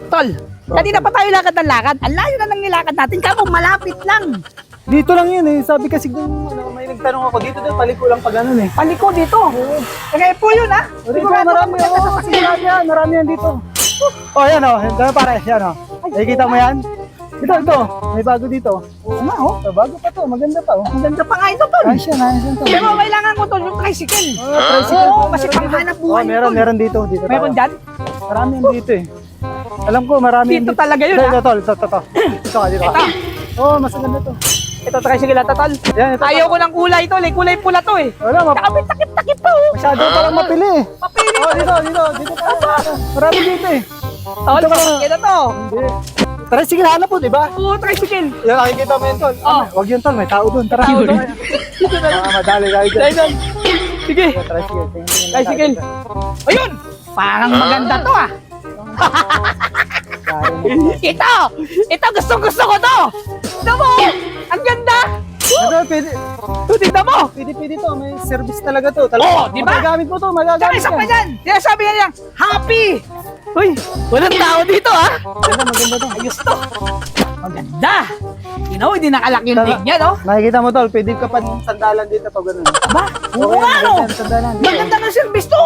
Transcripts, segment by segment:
Tol, kanina pa tayo lakad ng lakad. Ang layo na ng nilakad natin. Kamo, malapit lang. Dito lang yun eh. Sabi kasi kung may nagtanong ako, dito daw paliko lang pag ganun eh. Paliko dito. Kagaya po yun, ha? Dito marami yan. Marami yan dito. Oh, yan oh. Yan pare, yan oh. Nakikita mo yan? Ito. May bago dito. Oo nga, oh. Bago pa to. Maganda pa oh. Ang ganda pa nga ito, Tol. Nice yan to. Pero kailangan ko, Tol, yung tricycle. Tricycle. Oo, kasi panghanap buhay yun, Tol. Meron dito. Meron dyan? Marami yan dito eh. Alam ko, marami yan Dito talaga yun, ha? Ito. Dito ka. Ito. Oh, mas maganda to. Ito, tricycle na to, Tol. Yan, ito. Ayaw ko ng kulay, Tol. Kulay pula to, eh. Wala, Nakabit, takip pa, oh. masyado palang mapili eh. Mapili. Oh, dito pa. Marami dito eh. Tol, Ito ka lang. masakit na to. Hindi. Tara, sige, hanap po, di ba? Oo, tricycle. Yan, nakikita mo yun, tol. Oh. Wag yun, tol. May tao doon. Tara, Tao dito doon. kayo. Madali tayo dyan. Dahil doon. Sige. Tara, sige. Tingnan lang Tricycle. tayo. Ayun! Parang maganda to, ah. Ito, gusto ko to. Tignan mo, ang ganda. Ito, pwede. Tignan mo. Pwede to. May service talaga to. Oo, di ba? Magagamit mo to. Tsaka Magagamit isa pa yan. yan. Kaya sabi niya happy. Uy, walang tao dito, ah. Maganda to. Ayos to. Maganda. Hindi nakalaki yung leg niya, no? Nakikita mo, tol. Pwede ka pa sandalan dito pag gano'n. Ba? Oo nga, no? Sandalan. Maganda ng service to.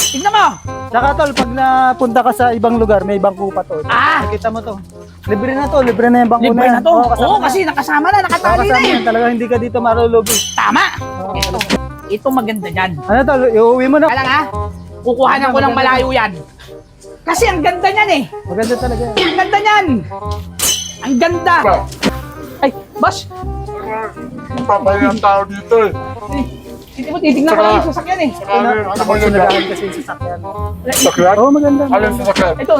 Tignan mo. Tsaka, tol, pag napunta ka sa ibang lugar, may bangko pa to. Ah. Nakikita mo to. Libre na to. Libre na yung bangko Libre na to. kasama Oo, na. kasi nakasama na, nakatali na Kasama eh. yan. Talaga hindi ka dito marulugi. Tama. Ito maganda dyan. Ano, tol? Iuwi mo na. Kaya lang, ha? Kukuhanan ko ng malayo yan. Kasi ang ganda niyan eh. Maganda talaga yan. Ang ganda niyan. Ang ganda. Ay, boss. Papayin ang tao dito eh. Hindi mo titignan ko lang yung sasakyan eh. Ano mo yun Sinagahan dyan? kasi yung sasakyan. Sakyan? Oo, maganda. Alin sa sakyan? Ito.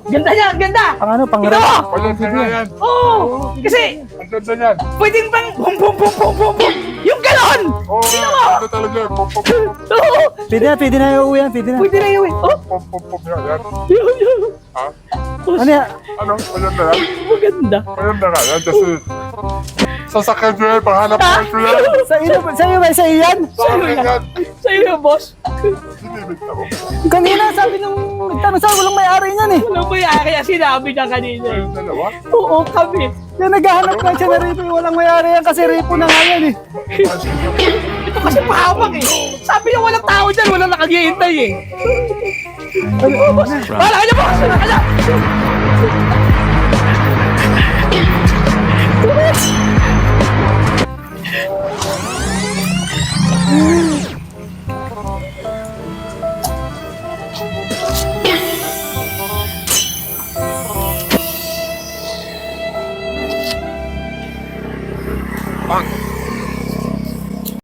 Ganda niya, ang ganda. Pang ano, pang Ito. Alin sa yan? Oo. Kasi Ang ganda niyan. pwedeng bang bum bum bum bum bum bum. Yung galon. Oo, ang ganda talaga. Pum pum pum Oo. Pwede na iuwi yan, pwede na. Pwede na yun. Oh. pum pum pum yan. Yun. Ha? Ano yan? Ano? Maganda yan? Maganda. Maganda nga yan kasi sasakyan ko yan, panghanap ko yan. Sa'yo ba? Sa'yo yan? Sa'yo yan. Sa'yo yung boss. Sinibig na mo. Kanina sabi nung nagtanong sa'yo, walang may-ari niyan eh. Ano ba yan? Kaya sinabi niya kanina eh. Yung dalawa? Oo, kami. Kaya naghahanap ka siya na ripo, walang may-ari yan kasi ripo na nga yan eh. Ito kasi pahamak eh. Sabi niya walang tao dyan, walang nakaghihintay eh. Wala ka niya boss! Wala ka niya! Bang!